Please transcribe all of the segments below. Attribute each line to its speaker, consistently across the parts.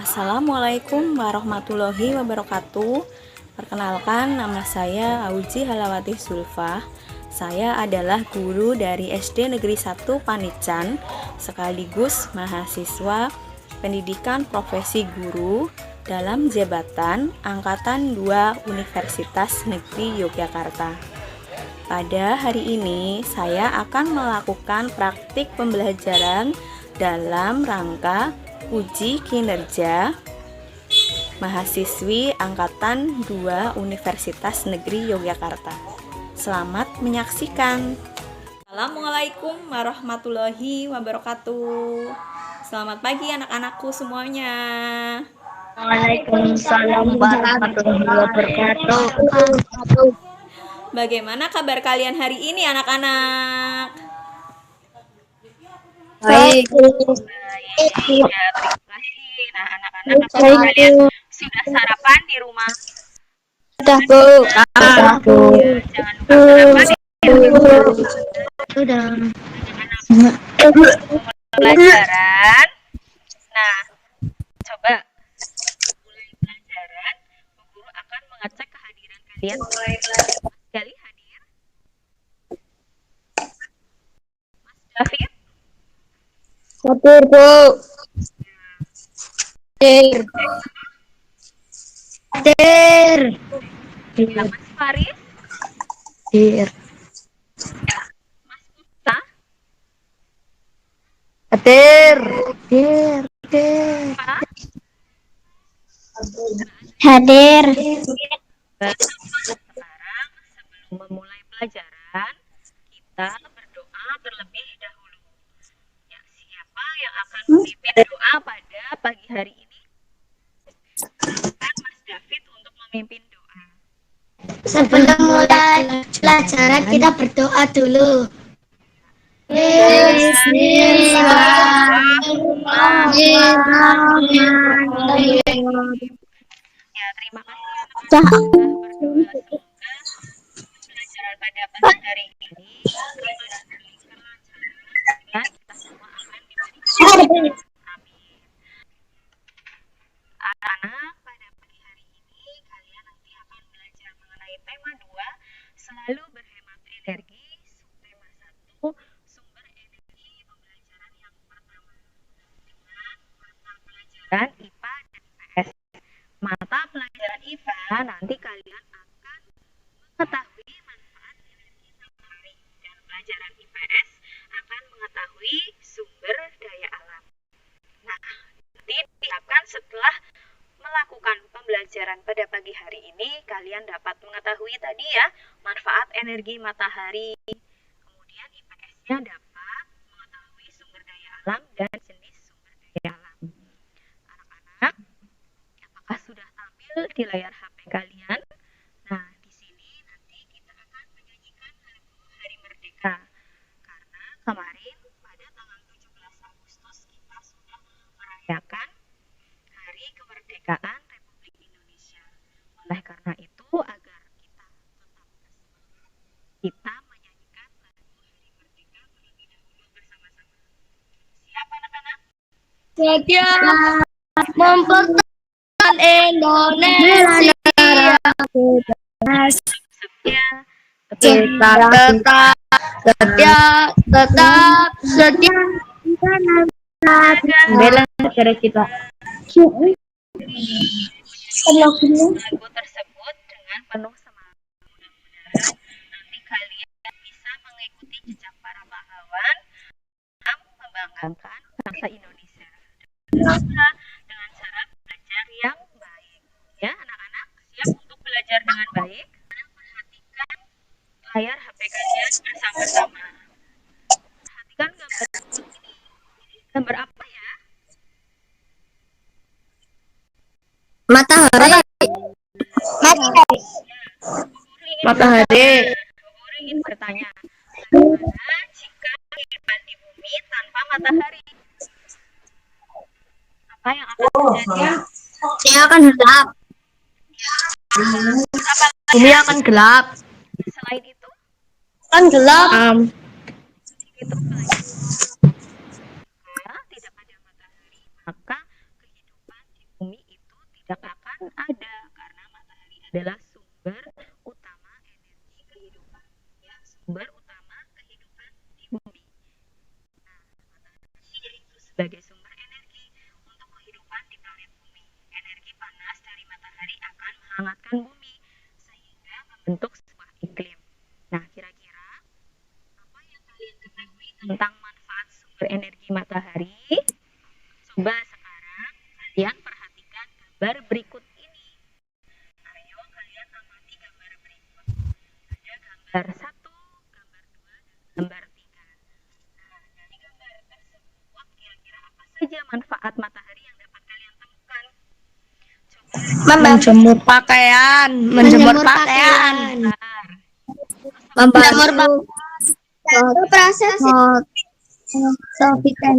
Speaker 1: Assalamualaikum warahmatullahi wabarakatuh. Perkenalkan, nama saya Auji Halawati Zulfa. Saya adalah guru dari SD Negeri 1 Panican, sekaligus mahasiswa pendidikan profesi guru dalam jabatan Angkatan 2 Universitas Negeri Yogyakarta. Pada hari ini, saya akan melakukan praktik pembelajaran dalam rangka uji kinerja mahasiswi Angkatan 2 Universitas Negeri Yogyakarta. Selamat menyaksikan. Assalamualaikum warahmatullahi wabarakatuh. Selamat pagi anak-anakku semuanya.
Speaker 2: Waalaikumsalam warahmatullahi wabarakatuh.
Speaker 1: Bagaimana kabar kalian hari ini anak-anak?
Speaker 2: Baik.
Speaker 1: Ya, terima kasih. Nah, anak-anak, apakah kalian sudah sarapan di rumah?
Speaker 2: Sudah, Bu.
Speaker 1: Sudah, Bu. Ya, jangan lupa sarapan ya.
Speaker 2: Sudah.
Speaker 1: Pelajaran. Nah, coba mulai pelajaran. Bu Guru akan mengecek kehadiran kalian. Sekali hadir. Mas David.
Speaker 2: Hadir, Bu. Hadir. Hadir.
Speaker 1: Mas Faris.
Speaker 2: Hadir.
Speaker 1: Mas Uta.
Speaker 2: Hadir. Hadir.
Speaker 1: Pak.
Speaker 2: Hadir.
Speaker 1: Sekarang sebelum memulai pelajaran, kita berdoa terlebih dahulu. Ya, siapa yang akan memimpin doa pada pagi hari ini? Silakan Mas David untuk memimpin doa.
Speaker 2: Sebelum mulai pelajaran kita berdoa dulu. Bismillahirrahmanirrahim.
Speaker 1: Ya, terima kasih anak-anak sudah berdoa. Semoga pelajaran pada pagi hari ini berjalan kelancaran dan kita semua akan diberi amin. Anak-anak, pada pagi hari ini kalian nanti akan belajar mengenai tema 2, selalu berhemat energi, tema 1, sumber energi, pembelajaran yang pertama dengan mata pelajaran IPA dan IPS. Mata pelajaran IPA nanti kalian akan mengetahui manfaat energi matahari dan pelajaran IPS akan mengetahui sumber daya alam. Nah, nanti diharapkan setelah melakukan pembelajaran pada pagi hari ini, kalian dapat mengetahui tadi ya, manfaat energi matahari. Kemudian IPS-nya dapat mengetahui sumber daya alam dan jenis sumber daya alam. Anak-anak, apakah sudah tampil di layar HP kalian? Nah, di sini nanti kita akan menyanyikan lagu Hari Merdeka. Karena kemarin pada tanggal 17 Agustus kita sudah merayakan Hari Kemerdekaan Republik Indonesia. Oleh karena itu, agar kita tetap bersemangat, kita menyanyikan lagu Hari Merdeka terlebih dahulu bersama-sama. Siap anak-anak?
Speaker 2: Setia mempertahankan Indonesia.
Speaker 1: Setia,
Speaker 2: Kita tetap setia membela negara kita.
Speaker 1: lagu tersebut dengan penuh semangat. Mudah-mudahan nanti kalian bisa mengikuti jejak para pahlawan dalam membanggakan bangsa Indonesia. Dengan cara belajar yang baik. Ya, anak-anak siap untuk belajar dengan baik? Perhatikan layar HP kalian bersama-sama. Perhatikan gambar berikut ini. Gambar apa ya?
Speaker 2: Matahari. Matahari.
Speaker 1: Guru ingin bertanya, bagaimana jika kehidupan di bumi tanpa matahari? Apa yang akan terjadi?
Speaker 2: Dia akan gelap. Bumi akan gelap.
Speaker 1: Selain itu,
Speaker 2: Akan gelap.
Speaker 1: itu selain itu, tidak ada matahari, maka kehidupan di bumi ada karena matahari adalah sumber utama energi kehidupan, ya, sumber utama kehidupan di bumi. Nah, matahari yaitu sebagai sumber energi untuk kehidupan di planet bumi. Energi panas dari matahari akan menghangatkan bumi sehingga membentuk sebuah iklim. Nah, kira-kira apa yang kalian ketahui tentang manfaat sumber energi matahari? Coba sekarang kalian perhatikan gambar berikut ini. Ayo kalian amati gambar berikut. Ada gambar 1, gambar 2, dan gambar 3. Nah, dari gambar tersebut kira-kira apa saja manfaat matahari yang dapat kalian temukan? Coba
Speaker 2: Menjemur pakaian. Menjemur pakaian. Membantu proses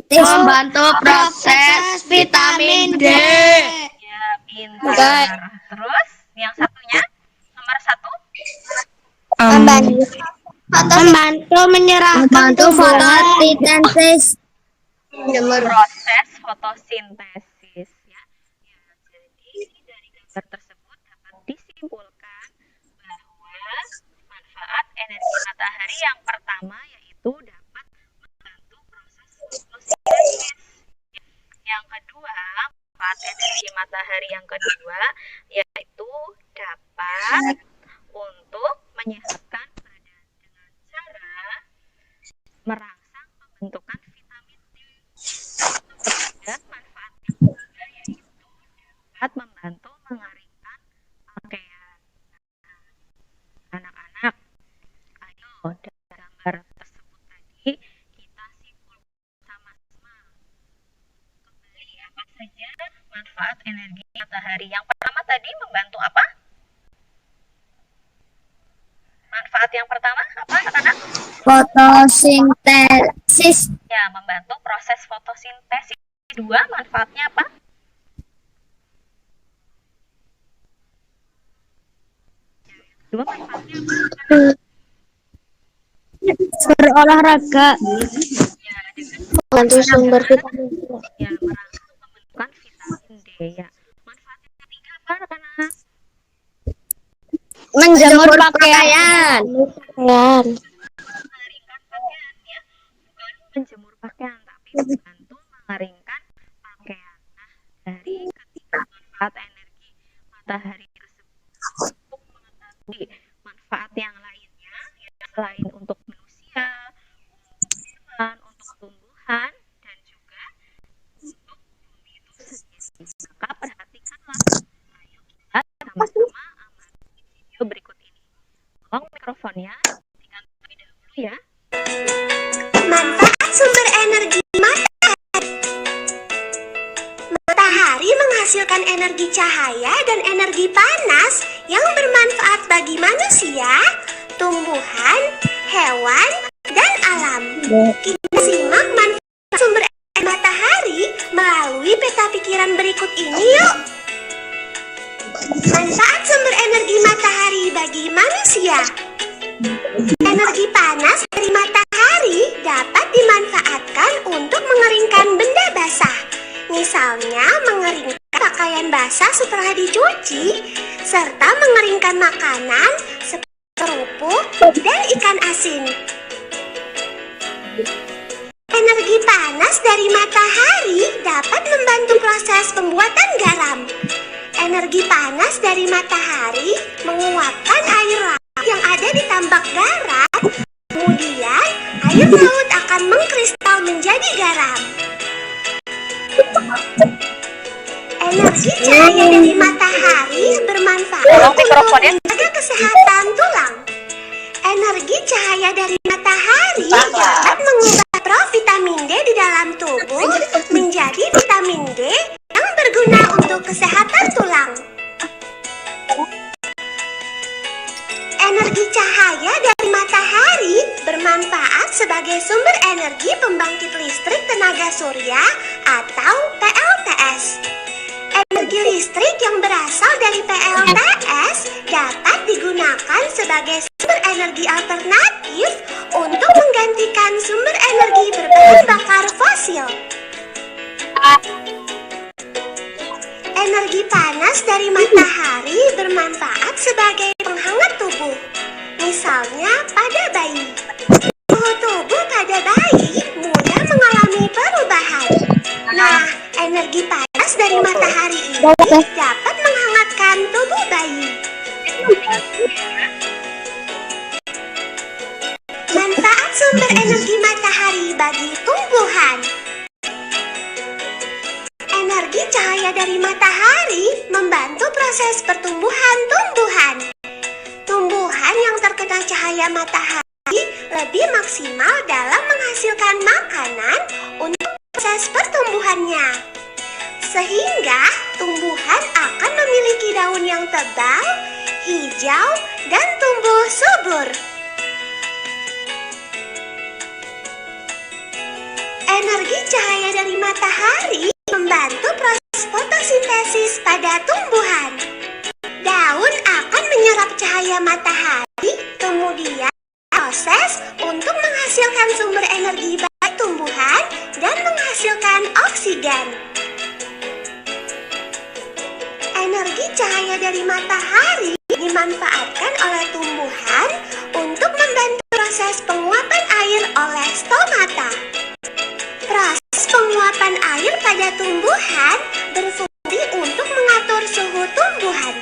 Speaker 2: membantu proses vitamin D.
Speaker 1: Ya, pintar. Terus yang satunya, nomor 1?
Speaker 2: Membantu menyerahkan fotosintesis.
Speaker 1: Proses fotosintesis, ya. Ya, jadi dari gambar tersebut dapat disimpulkan bahwa manfaat energi matahari yang pertama yaitu dapat membantu proses fotosintesis. Yang kedua, manfaat energi matahari yang kedua yaitu dapat untuk menyehatkan badan dengan cara merangsang pembentukan vitamin D. Dan manfaat yang ketiga yaitu dapat membantu mengeringkan pakaian. Anak-anak, ayo dari gambar tersebut tadi kita simpulkan sama-sama. Kembali apa saja manfaat energi matahari. Yang pertama tadi membantu apa? Manfaat yang pertama apa, anak-anak?
Speaker 2: Fotosintesis.
Speaker 1: Ya, membantu proses fotosintesis. Kedua, manfaatnya apa? Kedua, manfaatnya apa?
Speaker 2: Berolahraga.
Speaker 1: Ya,
Speaker 2: Membantu sumber vitamin D.
Speaker 1: ya, merangsang pembentukan vitamin D, ya. Manfaat yang ketiga apa, anak-anak?
Speaker 2: Menjemur pakaian.
Speaker 1: Mengeringkan pakaian, ya. Bukan menjemur pakaian, tapi membantu mengeringkan pakaian. Nah, dari ketiga manfaat energi matahari tersebut, untuk mengetahui manfaat yang lainnya, ya, selain untuk manusia, untuk hewan, untuk tumbuhan, dan juga untuk bumi itu sendiri, maka perhatikanlah. Ayo kita sama-sama amati video berikut ini. Tolong mikrofonnya dihentikan terlebih dahulu, ya.
Speaker 3: Manfaat sumber energi matahari. Matahari menghasilkan energi cahaya dan energi panas yang bermanfaat bagi manusia, tumbuhan, hewan, dan alam. Kita simak manfaat sumber energi matahari melalui peta pikiran berikut ini yuk. Manfaat sumber energi matahari bagi manusia. Energi panas dari matahari dapat dimanfaatkan untuk mengeringkan benda basah. Misalnya mengeringkan pakaian basah setelah dicuci, serta mengeringkan makanan seperti kerupuk dan ikan asin. Energi panas dari matahari dapat membantu proses pembuatan garam. Energi panas dari matahari menguapkan air laut yang ada di tambak garam. Kemudian, air laut akan mengkristal menjadi garam. Energi cahaya dari matahari bermanfaat untuk menjaga kesehatan tulang. Energi cahaya dari matahari dapat mengubah provitamin D di dalam tubuh menjadi vitamin D yang berguna untuk kesehatan tulang. Energi cahaya dari matahari bermanfaat sebagai sumber energi pembangkit listrik tenaga surya atau PLTS. Energi listrik yang berasal dari PLTS dapat digunakan sebagai sumber energi alternatif untuk menggantikan sumber energi berbahan bakar fosil. Energi panas dari matahari bermanfaat sebagai penghangat tubuh. Misalnya pada bayi. Suhu tubuh pada bayi mudah mengalami perubahan. Nah, energi panas dari matahari ini dapat menghangatkan tubuh bayi. Manfaat sumber energi matahari bagi tumbuhan. Energi cahaya dari matahari membantu proses pertumbuhan tumbuhan. Tumbuhan yang terkena cahaya matahari lebih maksimal dalam menghasilkan makanan untuk proses pertumbuhannya. Sehingga tumbuhan akan memiliki daun yang tebal, hijau, dan tumbuh subur. Energi cahaya dari matahari membantu proses fotosintesis pada tumbuhan. Daun akan menyerap cahaya matahari, kemudian proses untuk menghasilkan sumber energi bagi tumbuhan dan menghasilkan oksigen. Energi cahaya dari matahari dimanfaatkan oleh tumbuhan untuk membantu proses penguapan air oleh stomata. Proses penguapan air pada tumbuhan berfungsi untuk mengatur suhu tumbuhan.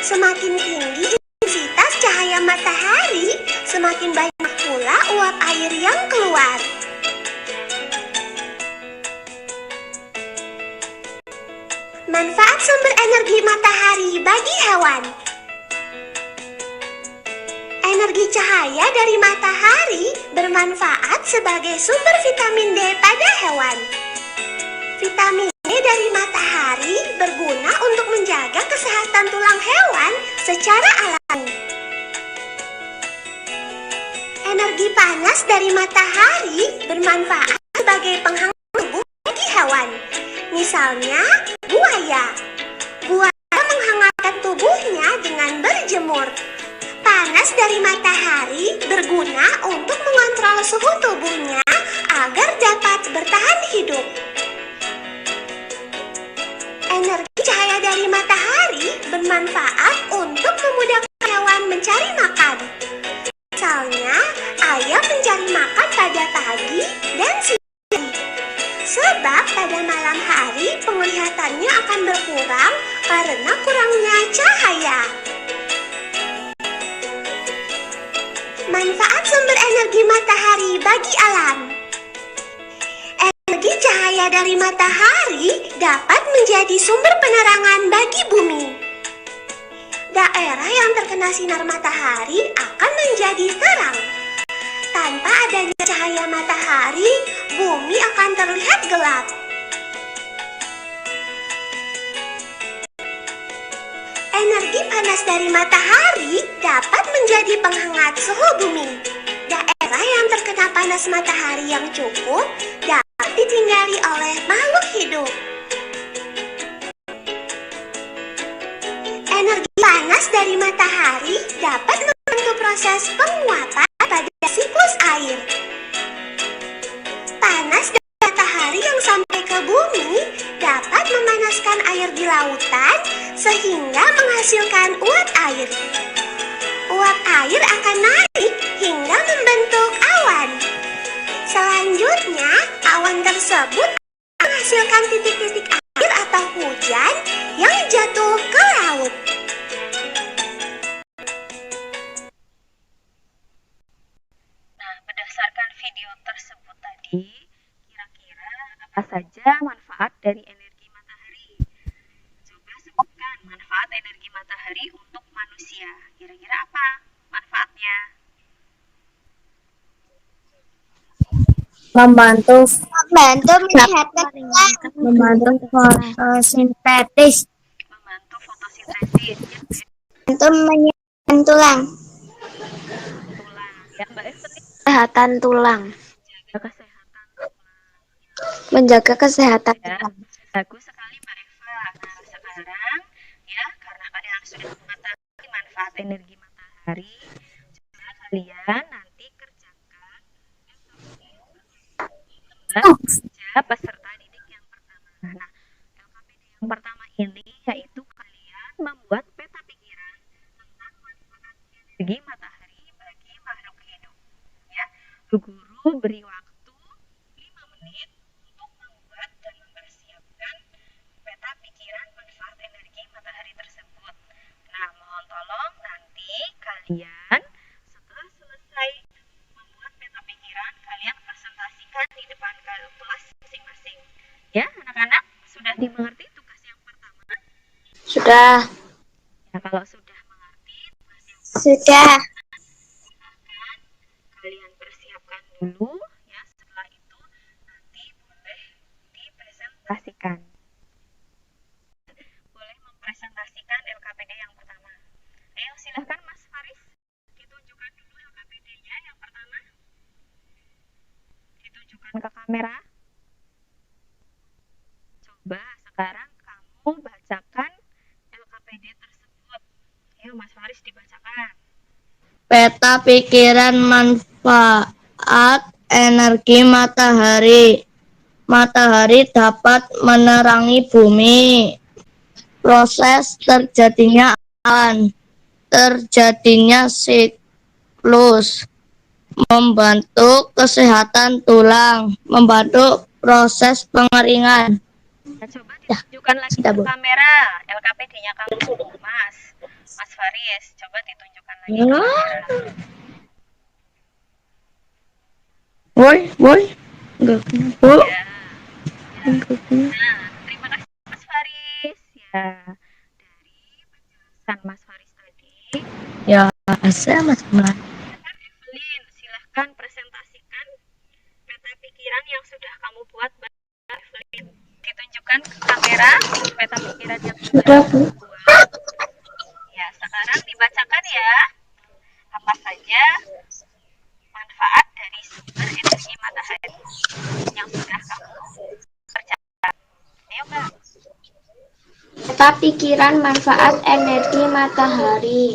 Speaker 3: Semakin tinggi intensitas cahaya matahari, semakin banyak pula uap air yang keluar. Manfaat sumber energi matahari bagi hewan. Energi cahaya dari matahari bermanfaat sebagai sumber vitamin D pada hewan. Vitamin D dari matahari berguna untuk menjaga kesehatan tulang hewan secara alami. Energi panas dari matahari bermanfaat sebagai penghangat tubuh bagi hewan. Misalnya, buaya. Buaya menghangatkan tubuhnya dengan berjemur. Panas dari matahari berguna untuk mengontrol suhu tubuhnya agar dapat bertahan hidup. Energi cahaya dari matahari bermanfaat untuk memudahkan hewan mencari makan. Misalnya, ayam mencari makan pada pagi dan siang. Sebab pada malam hari penglihatannya akan berkurang karena kurangnya cahaya. Manfaat sumber energi matahari bagi alam. Energi cahaya dari matahari dapat menjadi sumber penerangan bagi bumi. Daerah yang terkena sinar matahari akan menjadi terang. Tanpa adanya cahaya matahari, bumi akan terlihat gelap. Energi panas dari matahari dapat menjadi penghangat suhu bumi. Daerah yang terkena panas matahari yang cukup dapat ditinggali oleh makhluk hidup. Energi panas dari matahari dapat membantu proses penguapan pada siklus air. Panas dari matahari yang sampai ke bumi dapat memanaskan air di lautan sehingga menghasilkan uap air. Uap air akan naik hingga membentuk awan. Selanjutnya, awan tersebut menghasilkan titik-titik air atau hujan yang jatuh ke laut.
Speaker 1: Nah, berdasarkan video tersebut tadi, kira-kira apa saja manfaat dari energi matahari? Coba sebutkan manfaat energi matahari untuk manusia. Kira-kira apa manfaatnya?
Speaker 2: Membantu
Speaker 3: menyehatkan
Speaker 2: membantu fotosintesis,
Speaker 1: Membantu fotosintesis, ya,
Speaker 2: membantu menyehatkan tulang,
Speaker 1: tulang. Ya, Mbak Evelyn,
Speaker 2: kesehatan tulang,
Speaker 1: jaga kesehatan tulang.
Speaker 2: menjaga kesehatan
Speaker 1: Ya,
Speaker 2: tulang.
Speaker 1: bagus sekali Mbak Eva. Nah, sekarang ya, karena kalian sudah mengetahui manfaat energi matahari, coba kalian nanti kerjakan LKPD kerja peserta didik yang pertama. Nah, LKPD yang pertama ini yaitu kalian membuat peta pikiran tentang manfaat energi matahari bagi makhluk hidup. Ya, guru beri waktu 5 menit untuk membuat dan mempersiapkan peta pikiran manfaat energi matahari tersebut. Nah, mohon tolong nanti kalian setelah selesai membuat peta pikiran, kalian presentasikan di depan kelas masing-masing. Ya, anak-anak, sudah dimengerti tugas yang pertama?
Speaker 2: Sudah.
Speaker 1: Ya, kalau sudah mengerti tugas yang
Speaker 2: Sudah.
Speaker 1: silakan kalian persiapkan dulu ya. Setelah itu nanti boleh dipresentasikan. Boleh mempresentasikan LKPD yang pertama. Ayo silahkan Mas Faris, ditunjukkan dulu LKPD-nya yang pertama. Ditunjukkan ke kamera. Coba sekarang kamu bacakan LKPD tersebut. Ayo Mas Faris dibacakan.
Speaker 2: Peta pikiran manfaat energi matahari. Matahari dapat menerangi bumi. Proses terjadinya awan, terjadinya siklus, membantu kesehatan tulang, membantu proses pengeringan.
Speaker 1: Nah, coba ditunjukkan lagi ke kamera LKPD-nya kamu, Mas Faris. Coba ditunjukkan lagi ke kamera.
Speaker 2: Woi, enggak kena, Bu.
Speaker 1: Ya. Nah, terima kasih Mas Faris. Ya, dari penjelasan Mas Faris tadi.
Speaker 2: Ya, saya Mas Mulan.
Speaker 1: Evelyn, silahkan presentasikan peta pikiran yang sudah kamu buat, Mbak Evelyn. Ditunjukkan ke kamera peta pikiran yang sudah kamu buat. Ya, sekarang dibacakan ya. Apa saja manfaat dari sumber energi matahari yang sudah kamu kerjakan. Ayo, Mbak.
Speaker 2: Peta pikiran manfaat energi matahari.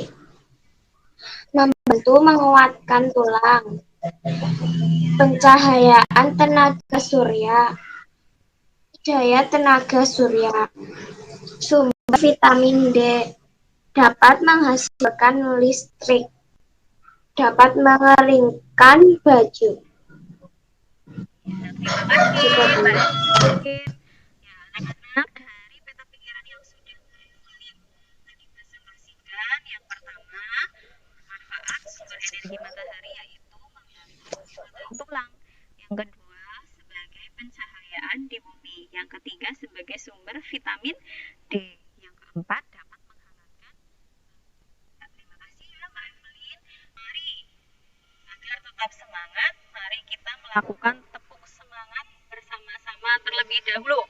Speaker 2: Membantu menguatkan tulang. Pencahayaan tenaga surya. Daya tenaga surya. Sumber vitamin D. Dapat menghasilkan listrik. Dapat mengeringkan baju.
Speaker 1: Ya, terima kasih Mbak Evelyn. Ya, anak-anak, dari peta pikiran yang sudah Mbak Evelyn tadi presentasikan, yang pertama manfaat sumber energi matahari yaitu membantu kesehatan tulang. Yang kedua sebagai pencahayaan di bumi. Yang ketiga sebagai sumber vitamin D. Yang keempat dapat menghangatkan. Terima kasih ya Mbak Evelyn. Mari agar tetap semangat, mari kita melakukan tepuk semangat bersama-sama terlebih dahulu.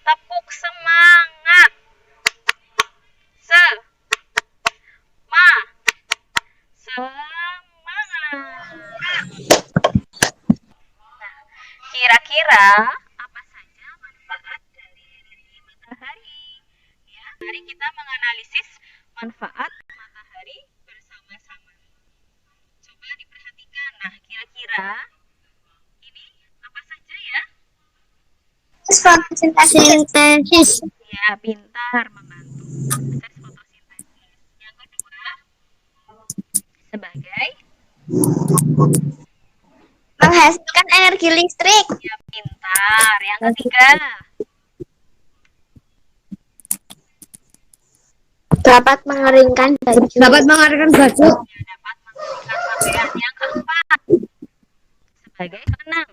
Speaker 1: Tepuk semangat. Semangat. Nah, kira-kira apa saja manfaat dari energi matahari? Ya, mari kita menganalisis manfaat matahari bersama-sama. Coba diperhatikan. Nah, kira-kira ini apa saja ya?
Speaker 2: Fotosintesis.
Speaker 1: Ya, pintar, membantu proses fotosintesis. Yang kedua, sebagai
Speaker 2: Menghasilkan energi listrik.
Speaker 1: ya pintar. Yang ketiga,
Speaker 2: Dapat mengeringkan baju.
Speaker 1: ya dapat mengeringkan pakaian. Yang keempat, sebagai keenam,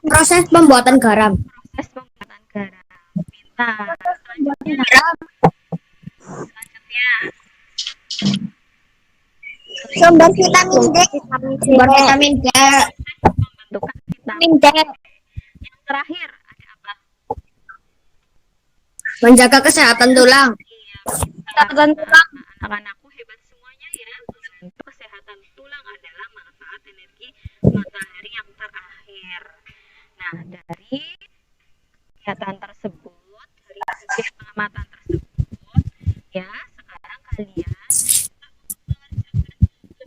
Speaker 2: Proses pembuatan garam.
Speaker 1: proses pembuatan garam. Pintar. Selanjutnya,
Speaker 2: Sumber vitamin D. Sumber vitamin D.
Speaker 1: pembentukan vitamin.
Speaker 2: D.
Speaker 1: Yang terakhir ada apa?
Speaker 2: Menjaga kesehatan tulang.
Speaker 1: Iya, pintar. Anak-anakku hebat semuanya ya. Membantu kesehatan tulang adalah manfaat energi matahari yang terakhir. Nah, dari kegiatan tersebut, dari hasil pengamatan tersebut, ya, sekarang kalian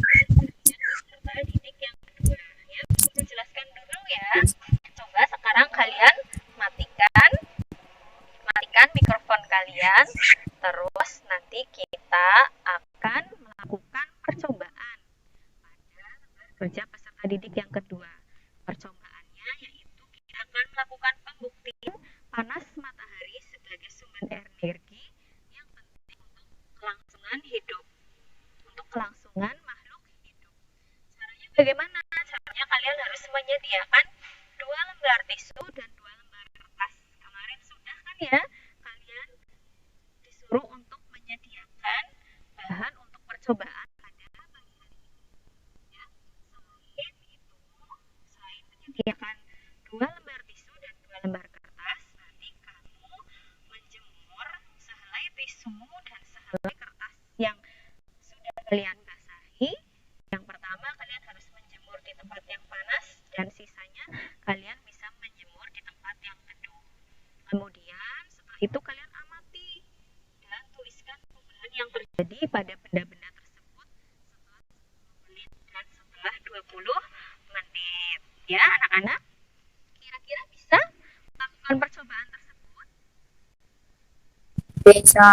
Speaker 1: peserta didik yang kedua. Ya, aku jelaskan dulu ya. Coba sekarang kalian matikan menyediakan 2 lembar tisu dan 2 lembar kertas. Kemarin sudah kan ya, kalian disuruh untuk menyediakan bahan untuk percobaan pada pagi hari ini. Ya, selain menyediakan 2 lembar tisu dan 2 lembar kertas, nanti kamu menjemur sehelai tisu dan sehelai kertas yang sudah kalian basahi. Yang pertama, kalian harus menjemur di tempat yang panas dan sisanya kalian bisa menjemur di tempat yang teduh. Kemudian setelah itu kalian amati dan tuliskan perubahan yang terjadi pada benda-benda tersebut setelah 10 menit dan setelah 20 menit. Ya, anak-anak, kira-kira bisa melakukan percobaan tersebut?
Speaker 2: Bisa.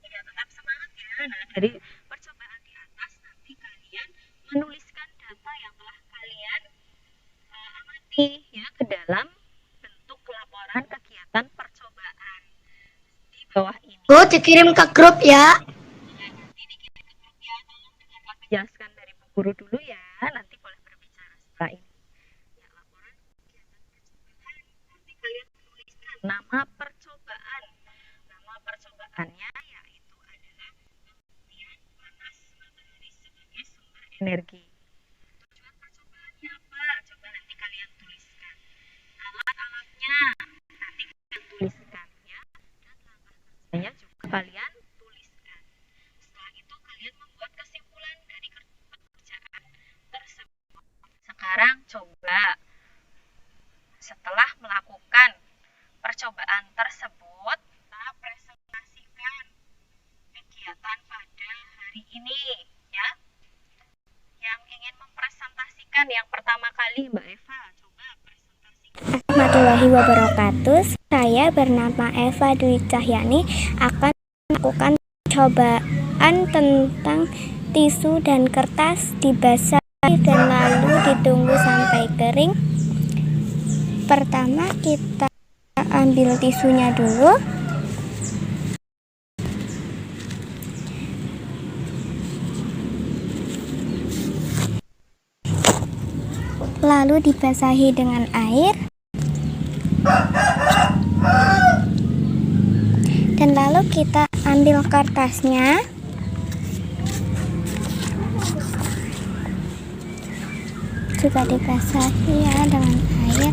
Speaker 1: Ya, tetap semangat ya. Nah, dari percobaan di atas nanti kalian menuliskan data yang telah kalian amati ya ke dalam bentuk laporan kegiatan percobaan. Di bawah ini
Speaker 2: Bu, dikirim ke grup ya.
Speaker 1: nanti dikirim ke grup ya. Tolong dengarkan penjelasan dari Bu Guru dulu ya. Nanti boleh berbicara setelah ini. Ya, laporan kegiatan percobaan. Nanti kalian tuliskan nama percobaan. Nama percobaannya yaitu adalah pembuktian panas matahari sebagai sumber energi. Tujuan percobaannya apa? Coba nanti kalian tuliskan. Alat-alatnya nanti kalian tuliskan ya. Dan langkah kerjanya juga kalian tuliskan. Setelah itu kalian membuat kesimpulan dari pekerjaan tersebut. Sekarang coba setelah melakukan percobaan tersebut, kita presentasikan kegiatan pada hari ini ya. Yang ingin mempresentasikan yang pertama kali Mbak Eva, coba presentasikan.
Speaker 4: Warahmatullahi wabarakatuh. Saya bernama Eva Dwi Cahyani akan melakukan percobaan tentang tisu dan kertas dibasahi dan lalu ditunggu sampai kering. Pertama kita ambil tisunya dulu. Lalu dibasahi dengan air. Dan lalu kita ambil kertasnya. Juga dibasahi ya dengan air.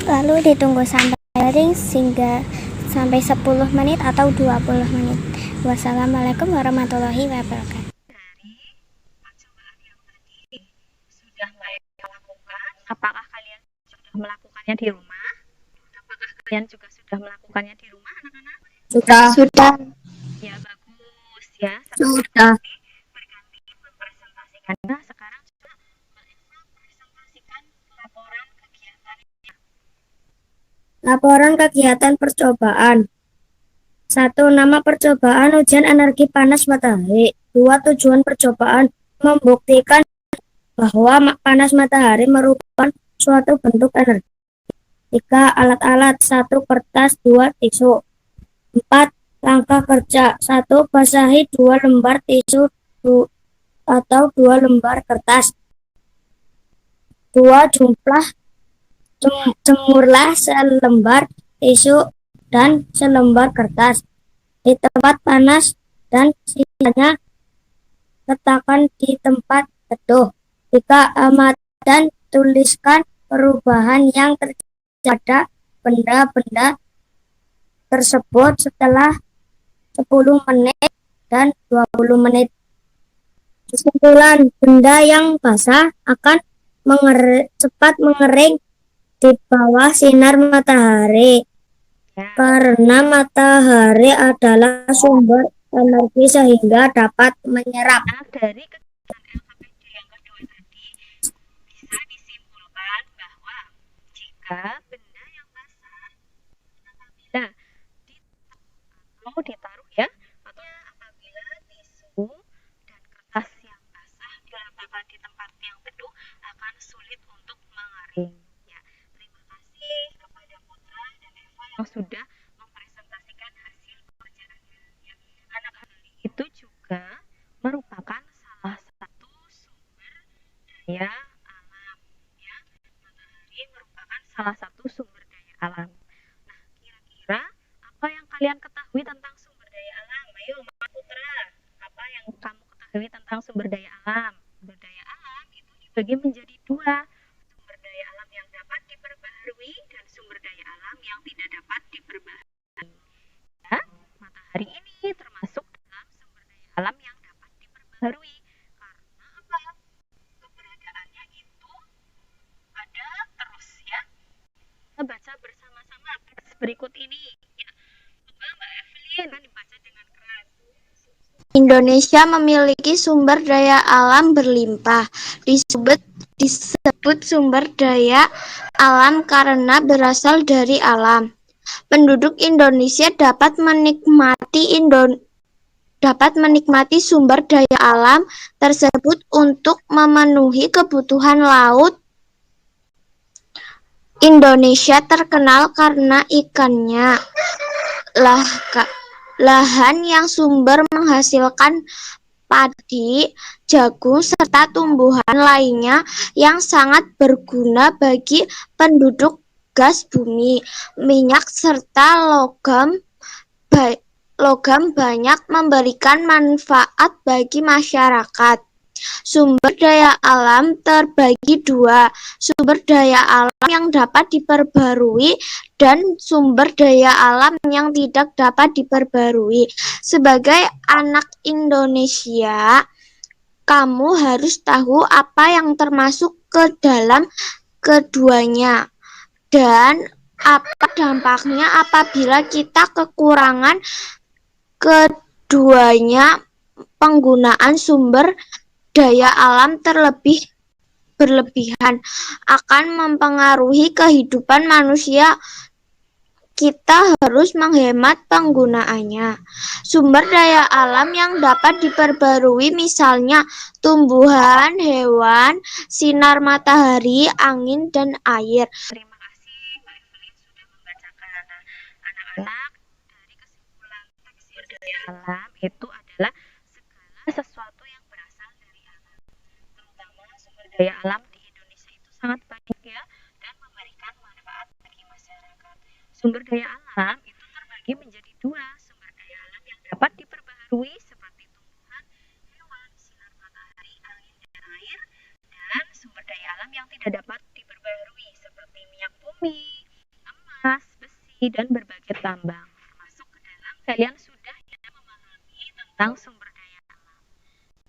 Speaker 4: Lalu ditunggu sampai kering sehingga sampai 10 menit atau 20 menit. Wassalamualaikum warahmatullahi wabarakatuh.
Speaker 1: Dari percobaan yang tadi sudah mereka lakukan, apakah kalian sudah melakukannya di rumah? Apakah kalian juga sudah melakukannya di rumah, anak-anak?
Speaker 2: Sudah.
Speaker 1: Ya, bagus ya.
Speaker 2: Sudah.
Speaker 1: Berganti mempresentasikan. Nah, sekarang coba Mbak Eva presentasikan laporan kegiatannya.
Speaker 2: Laporan kegiatan percobaan. 1. Nama percobaan ujian energi panas matahari. 2. Tujuan percobaan membuktikan bahwa panas matahari merupakan suatu bentuk energi. 3. Alat-alat. 1. Kertas. 2. Tisu. 4. Langkah kerja. 1. Basahi 2 lembar tisu atau 2 lembar kertas. 2. Jemurlah selembar tisu dan selembar kertas di tempat panas dan sisanya letakkan di tempat teduh. 3. Amati dan tuliskan perubahan yang terjadi pada benda-benda tersebut setelah 10 menit dan 20 menit. Kesimpulan, benda yang basah akan cepat mengering di bawah sinar matahari. Karena matahari adalah sumber energi sehingga dapat menyerap.
Speaker 1: Nah, dari kegiatan LKPD yang kedua tadi bisa disimpulkan bahwa jika benda yang basah apabila ditaruh ya, atau apabila tisu dan kertas yang basah diletakkan di tempat yang teduh akan sulit untuk mengering. Ya, terima kasih daya alam ya. Matahari merupakan salah satu sumber daya alam. Nah, kira-kira apa yang kalian ketahui tentang sumber daya alam? Ayo, Mas Putra, apa yang kamu ketahui tentang sumber daya alam? Sumber daya alam itu dibagi menjadi dua, sumber daya alam yang dapat diperbaharui dan sumber daya alam yang tidak dapat diperbaharui. Ya, matahari ini termasuk dalam sumber daya alam yang dapat diperbaharui. Karena apa? Keberadaannya itu ada terus ya. Kita baca bersama-sama teks berikut ini. Ya, coba Mbak Evelyn kan dibaca dengan keras.
Speaker 2: Indonesia memiliki sumber daya alam berlimpah. Disebut sumber daya alam karena berasal dari alam. Penduduk Indonesia dapat menikmati sumber daya alam tersebut untuk memenuhi kebutuhan laut. Indonesia terkenal karena ikannya. Lahan yang sumber menghasilkan padi, jagung, serta tumbuhan lainnya yang sangat berguna bagi penduduk. Gas bumi, minyak, serta logam banyak memberikan manfaat bagi masyarakat. Sumber daya alam terbagi dua, sumber daya alam yang dapat diperbarui dan sumber daya alam yang tidak dapat diperbarui. Sebagai anak Indonesia, kamu harus tahu apa yang termasuk ke dalam keduanya dan apa dampaknya apabila kita kekurangan keduanya. Penggunaan sumber daya alam berlebihan akan mempengaruhi kehidupan manusia. Kita harus menghemat penggunaannya. Sumber daya alam yang dapat diperbarui misalnya tumbuhan, hewan, sinar matahari, angin, dan air.
Speaker 1: Terima kasih Mbak Evelyn sudah membacakan. Nah, anak-anak, dari kesimpulan teks sumber daya alam itu adalah segala sesuatu yang berasal dari alam. Terutama sumber daya alam di Indonesia itu sangat banyak ya dan memberikan manfaat bagi masyarakat. Sumber daya alam itu terbagi menjadi dua, sumber daya alam yang dapat diperbaharui seperti tumbuhan, hewan, sinar matahari, angin, dan air, dan sumber daya alam yang tidak dapat diperbaharui seperti minyak bumi, emas, besi, dan berbagai tambang. Termasuk ke dalam kalian sudah memahami tentang sumber daya alam.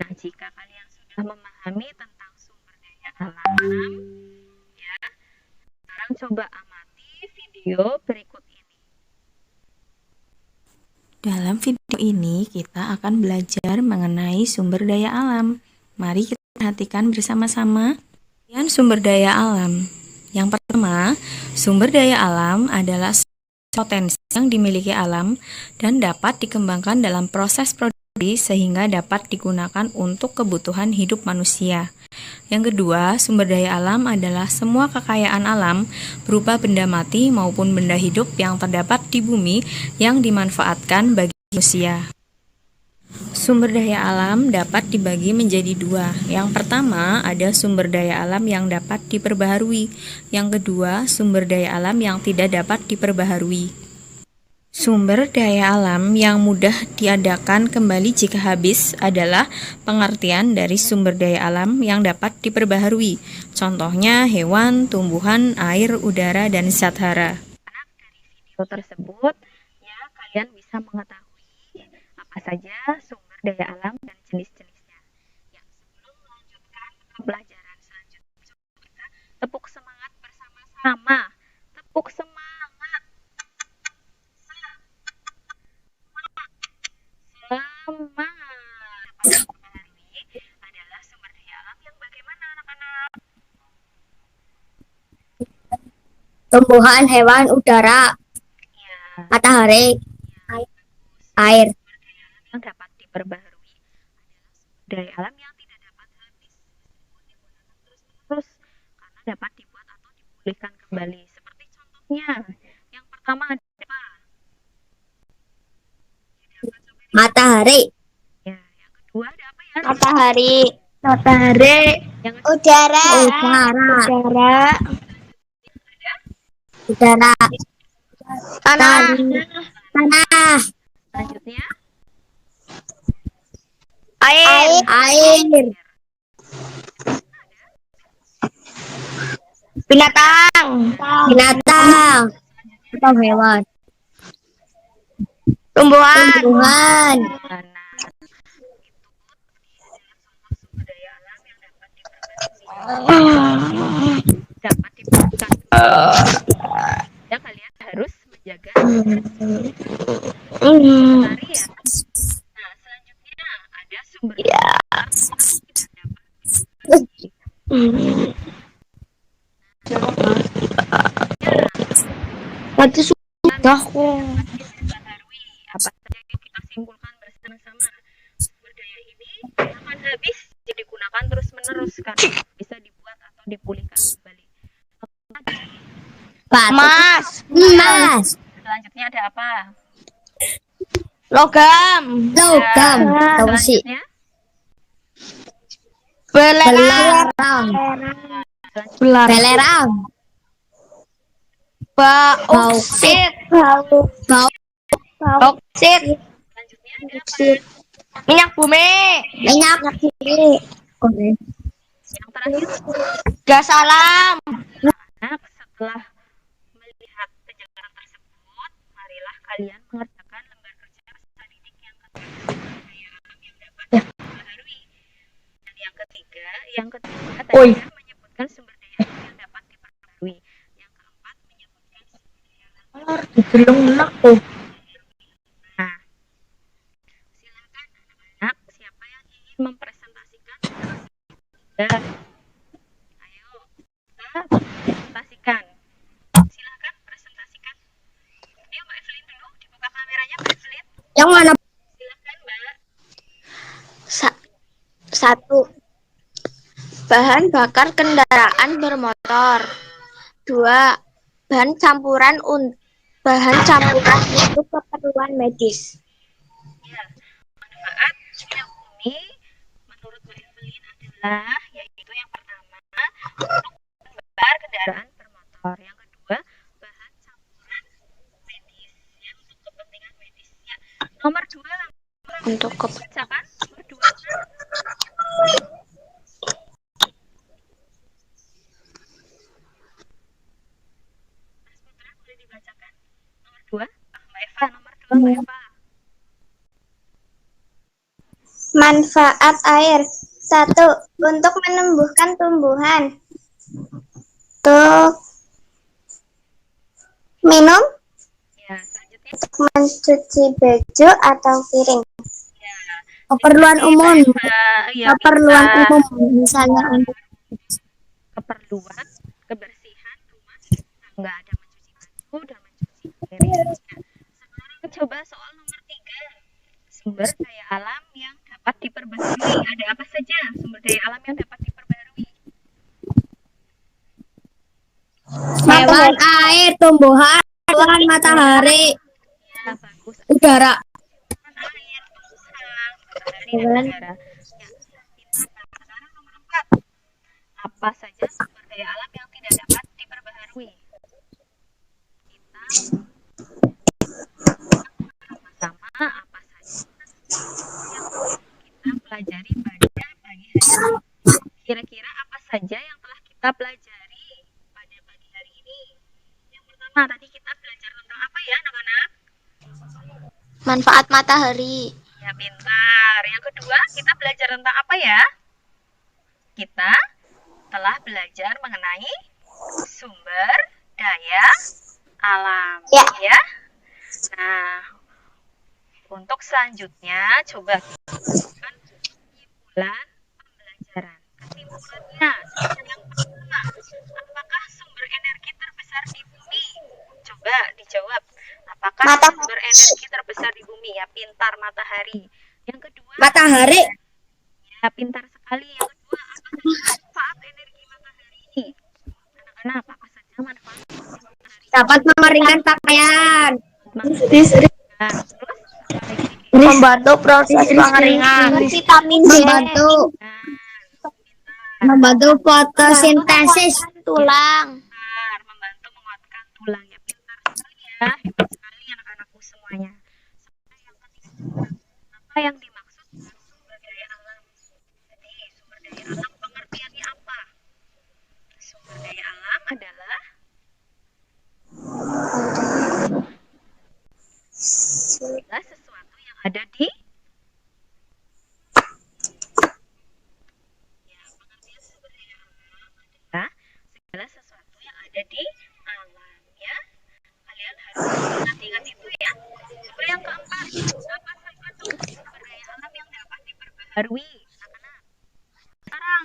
Speaker 1: Nah, jika kalian sudah memahami tentang sumber daya alam, ya, sekarang coba amati video berikut ini.
Speaker 5: Dalam video ini kita akan belajar mengenai sumber daya alam. Mari kita perhatikan bersama-sama. Sumber daya alam. Yang pertama, sumber daya alam adalah potensi yang dimiliki alam dan dapat dikembangkan dalam proses produksi sehingga dapat digunakan untuk kebutuhan hidup manusia. Yang kedua, sumber daya alam adalah semua kekayaan alam berupa benda mati maupun benda hidup yang terdapat di bumi yang dimanfaatkan bagi manusia. Sumber daya alam dapat dibagi menjadi dua. Yang pertama, ada sumber daya alam yang dapat diperbaharui. Yang kedua, sumber daya alam yang tidak dapat diperbaharui. Sumber daya alam yang mudah diadakan kembali jika habis adalah pengertian dari sumber daya alam yang dapat diperbaharui. Contohnya hewan, tumbuhan, air, udara, dan zat hara.
Speaker 1: Dari video tersebut, ya kalian bisa mengetahui apa saja sumber daya alam dan jenis-jenisnya. Yang sebelum melanjutkan ke pelajaran selanjutnya, kita tepuk semangat bersama-sama. Tepuk semangat. Adalah sumber daya alam yang bagaimana anak-anak?
Speaker 2: Tumbuhan, hewan, udara,
Speaker 1: Ya,
Speaker 2: matahari,
Speaker 1: ya,
Speaker 2: air.
Speaker 1: sumber daya alam yang dapat diperbaharui adalah sumber daya alam yang tidak dapat habis meskipun digunakan terus-menerus karena dapat dibuat atau dipulihkan kembali. Seperti contohnya, yang pertama ada apa?
Speaker 2: Matahari,
Speaker 1: Ya, yang kedua ada apa ya?
Speaker 2: matahari, Matahari.
Speaker 3: Udara.
Speaker 2: Udara. Tanah.
Speaker 1: Selanjutnya
Speaker 2: Air. Binatang. Atau hewan. Tumbuhan.
Speaker 1: nah, sumber daya alam yang dapat diperlukan. Ya, kalian harus menjaga lestari ya. Nah, selanjutnya ada sumber daya alam yang tidak dapat
Speaker 2: Tadi sudah kok.
Speaker 1: diperbaharui. Apa saja yang kita simpulkan bersama-sama. Sumber daya ini akan habis jadi digunakan terus-menerus karena bisa dibuat atau dipulihkan kembali.
Speaker 2: Emas.
Speaker 1: Selanjutnya ada apa?
Speaker 2: Logam.
Speaker 1: Selanjutnya
Speaker 2: Belerang. Bauksit.
Speaker 1: selanjutnya ada apa?
Speaker 2: Minyak bumi.
Speaker 1: Yang terakhir,
Speaker 2: Gas alam.
Speaker 1: anak setelah melihat penjelasan tersebut, marilah kalian mengerjakan lembar kerja peserta didik yang kedua, sumber daya alam yang dapat diperbaharui. Dan yang ketiga tadi ya, menyebutkan sumber daya alam yang dapat diperbaharui. Yang keempat menyebutkan sumber daya alam. Nah, silakan anak-anak, siapa yang ingin mempresentasikan? Ya. Ayo, kita presentasikan. Silakan presentasikan. Ayo Mbak Evelyn dulu, dibuka kameranya Mbak Evelyn.
Speaker 2: Yang mana?
Speaker 1: Silakan Mbak.
Speaker 2: 1. Bahan bakar kendaraan bermotor. 2. Bahan campuran untuk keperluan medis.
Speaker 1: Ya, manfaat minyak bumi menurut Mbak Evelyn adalah yaitu yang pertama untuk bakar kendaraan bermotor. Yang kedua, bahan campuran medis ya untuk kepentingan medis ya. Nomor 2
Speaker 2: Untuk
Speaker 1: bacakan nomor 2. Mas Putra boleh dibacakan nomor 2. Mbak Eva nomor 2 Mbak Eva.
Speaker 3: Manfaat air. 1. Untuk menumbuhkan tumbuhan. Untuk minum,
Speaker 1: Ya, selanjutnya
Speaker 3: mencuci baju atau piring.
Speaker 1: ya.
Speaker 2: keperluan umum.
Speaker 1: Ya,
Speaker 2: Misalnya untuk
Speaker 1: keperluan kebersihan rumah tangga, ada mencuci baju dan mencuci piring. Nah, sekarang coba soal nomor 3. Sumber daya alam yang dapat diperbaharui. Ada apa saja sumber daya alam yang dapat diperbaharui?
Speaker 2: hewan, air, tumbuhan, matahari,
Speaker 1: Ya, bagus.
Speaker 2: udara.
Speaker 1: Air, tumbuhan, matahari, dan udara. Ya, pintar. Sekarang nomor 4. Apa saja sumber daya alam yang tidak dapat diperbaharui? Kita sama apa saja yang kita pelajari pada pagi hari ini. Kira-kira apa saja yang telah kita pelajari pada pagi hari ini? Yang pertama tadi kita belajar tentang apa ya anak-anak?
Speaker 2: Manfaat matahari.
Speaker 1: Ya pintar. Yang kedua kita belajar tentang apa ya? Kita telah belajar mengenai sumber daya alam. Ya. Nah, untuk selanjutnya coba kita lakukan kesimpulan pembelajaran. Kesimpulannya, yang pertama, apakah sumber energi terbesar di bumi? Coba dijawab. Apakah sumber energi terbesar di bumi? Ya, pintar, matahari. Yang kedua,
Speaker 2: Matahari.
Speaker 1: ya, pintar sekali. Yang kedua, apa saja manfaat energi matahari ini? Anak-anak, apa saja manfaat energi matahari?
Speaker 2: Dapat mengeringan pakaian.
Speaker 1: Nah, terus apa lagi?
Speaker 2: Membantu proses pengeringan. Vitamin D. Membantu.
Speaker 1: Nah,
Speaker 2: Membantu fotosintesis tulang.
Speaker 1: Pintar, membantu menguatkan tulang ya. Pintar sekali ya, hebat sekali anak-anakku semuanya. Sampai yang ketiga, apa yang dimaksud dengan sumber daya alam? Jadi, sumber daya alam pengertiannya apa? Sumber daya alam adalah sesuatu yang ada di pengertian sumber daya alam adalah segala sesuatu yang ada di alam ya. Kalian harus ingat-ingat itu ya. Coba yang keempat, apa saja tuh sumber daya alam yang dapat diperbaharui? Anak-anak. Sekarang,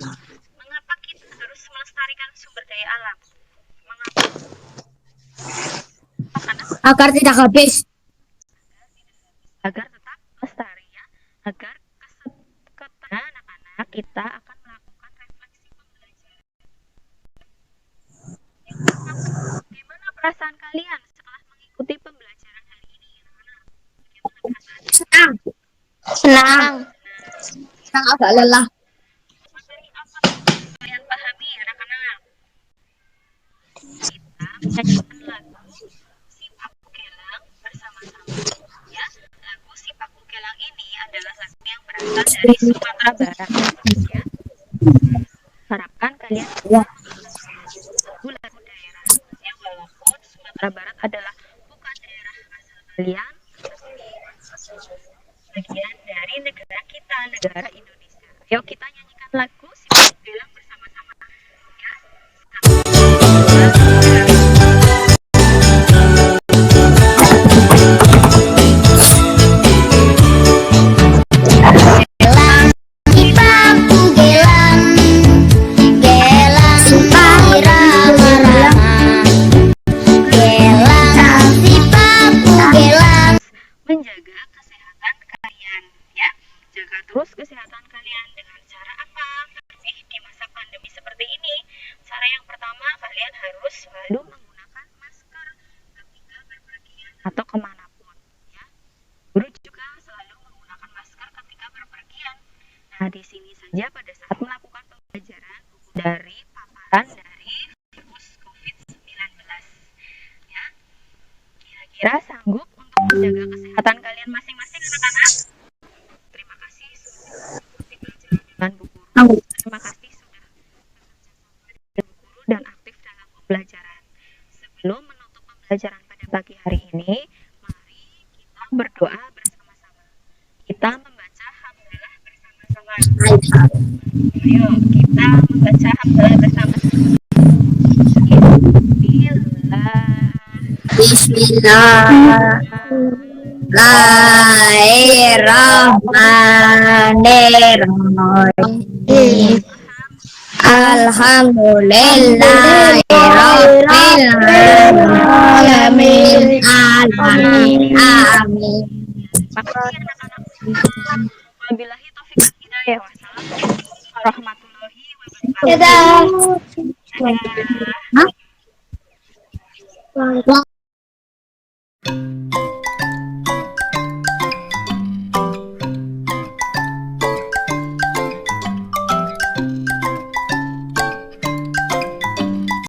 Speaker 1: mengapa kita harus melestarikan sumber daya alam? Mengapa?
Speaker 2: Agar tidak habis.
Speaker 1: Agar tetap lestari ya, agar anak-anak kita akan melakukan refleksi pembelajaran. Bagaimana perasaan kalian setelah mengikuti pembelajaran hari ini, anak-anak? Bagaimana perasaan?
Speaker 2: Senang. Senang. Senang agak lelah.
Speaker 1: Materi apa yang kalian pahami, anak-anak? Kita menyanyikan lagu Si Paku Gelang bersama-sama ya. Lagu Si Paku Gelang ini adalah lagu yang berasal dari Sumatera Barat ya. Harapkan kalian lagu daerah ya, walaupun Sumatera Barat adalah bukan daerah asal kalian, tapi bagian dari negara kita, negara Indonesia. Ayo kita nyanyikan lagu Si Paku Gelang bersama-sama ya. Menjaga kesehatan kalian ya. Jaga terus kesehatan kalian dengan cara apa? Masih di masa pandemi seperti ini. Cara yang pertama, kalian harus selalu menggunakan masker ketika berpergian atau kemanapun ya. Guru juga selalu menggunakan masker ketika berpergian. Nah, di sini saja pada saat melakukan pembelajaran dari paparan dari virus COVID-19 ya. Kira-kira sanggup untuk menjaga kesehatan kalian masing-masing, anak-anak? Terima kasih sudah mengikuti pelajaran dengan Bu Guru. Terima kasih sudah bekerja sama dengan Bu Guru dan aktif dalam pembelajaran. Sebelum menutup pembelajaran pada pagi hari ini, mari kita berdoa bersama-sama. Kita membaca hamdalah bersama-sama. Ayo, kita membaca hamdalah bersama-sama.
Speaker 2: Bismillahirrahmanirrahim. Alhamdulillahirrahmanirrahim. Amin.
Speaker 1: Makasih anak-anak. Wabillahi taufiq wal hidayah. Wassalamualaikum warahmatullahi wabarakatuh.
Speaker 2: Dadah.
Speaker 1: Dadah.